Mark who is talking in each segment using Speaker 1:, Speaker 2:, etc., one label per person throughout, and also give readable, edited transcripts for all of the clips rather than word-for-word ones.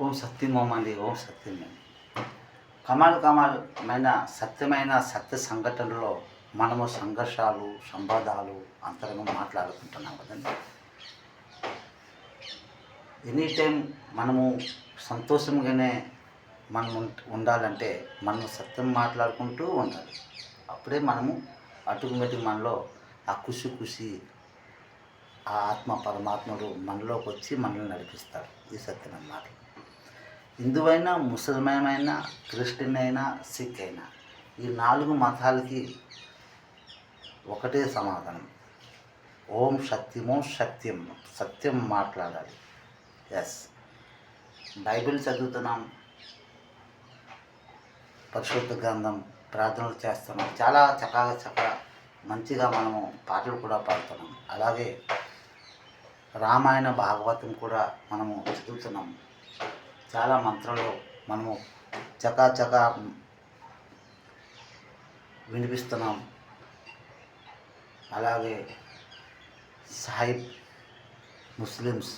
Speaker 1: ఓం సత్యం ఓం అండి. ఓం సత్యం. కమాలమైన సత్యమైన సత్య సంఘటనలో మనము సంఘర్షాలు, సంవాదాలు అంతరంగం మాట్లాడుకుంటున్నాం కదండి. ఎనీ టైం మనము సంతోషంగానే మనం ఉండాలంటే మనం సత్యం మాట్లాడుకుంటూ ఉండాలి. అప్పుడే మనము ఆటోమేటిక్ మనలో ఆ ఖుషి ఆ ఆత్మ పరమాత్ముడు మనలోకి వచ్చి మనల్ని నడిపిస్తాడు. ఈ సత్యమైన మాటలు హిందువైనా, ముసల్మాన్, క్రిస్టియన్ అయినా, సిక్ అయినా ఈ 4 మతాలకి ఒకటే సమాధానం. ఓం సత్యమో సత్యం, సత్యం మాట్లాడాలి. ఎస్, బైబిల్ చదువుతున్నాం, పరిశుద్ధ గ్రంథం, ప్రార్థనలు చేస్తున్నాం, చాలా చక్కగా మంచిగా మనము పాటలు కూడా పాడుతున్నాం. అలాగే రామాయణ భాగవతం కూడా మనము చదువుతున్నాం. చాలా మంత్రాలు మనము చకా వినిపిస్తున్నాం. అలాగే సాహిబ్ ముస్లిమ్స్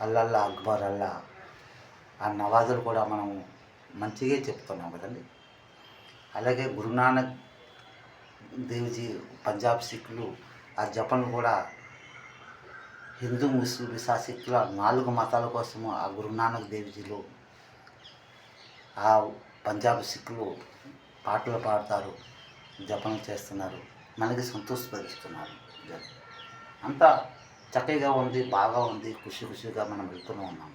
Speaker 1: అల్లల్లా అక్బర్ అల్లా ఆ నవాజులు కూడా మనము మంచిగా చెప్తున్నాం కదండి. అలాగే గురునానక్ దేవ్జీ పంజాబ్ సిక్కులు ఆ జపన్లు కూడా హిందూ, ముస్లిం, సిక్కుల 4 మతాల కోసము ఆ గురునానక్ దేవ్జీలు ఆ పంజాబ్ సిక్కులు పాటలు పాడతారు, జపనలు చేస్తున్నారు, మనకి సంతోషపరుస్తున్నారు. అంతా చక్కగా ఉంది, బాగా ఉంది, ఖుషిగా మనం వెళ్తూనే ఉన్నాం.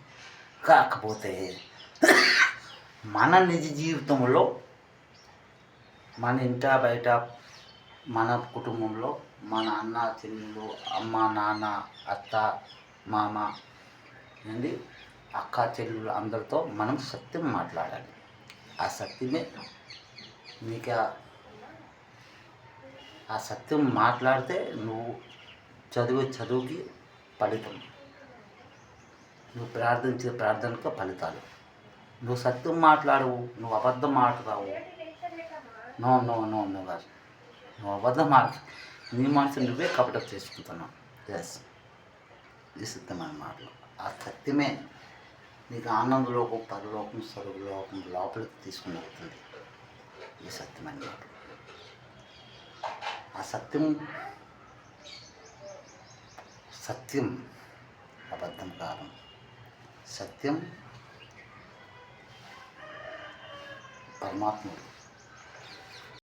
Speaker 1: కాకపోతే మన నిజ జీవితంలో, మన ఇంట బయట, మన కుటుంబంలో, మన అన్న చెల్లెలు, అమ్మ నాన్న, అత్త మామ అండి, అక్క చెల్లెలు అందరితో మనం సత్యం మాట్లాడాలి. ఆ సత్యమే మీకు ఆ సత్యం మాట్లాడితే నువ్వు చదువుకి ఫలితం, నువ్వు ప్రార్థించే ప్రార్థనకు ఫలితాలు. నువ్వు సత్యం మాట్లాడవు, నువ్వు అబద్ధం మాట్లాడవు, నో కాదు, నువ్వు అబద్ధం నీ మనసు నువ్వే కపటం చేసుకుంటున్నావు. ఎస్, ఈ సత్యమైన మాటలు. ఆ సత్యమే నీకు ఆనందలోకం, పరలోకం, స్వర్గలోకం లోపలికి తీసుకుని వస్తుంది. ఈ సత్యమైన మాటలు. ఆ సత్యం అబద్ధం కాదు. సత్యం పరమాత్ముడు.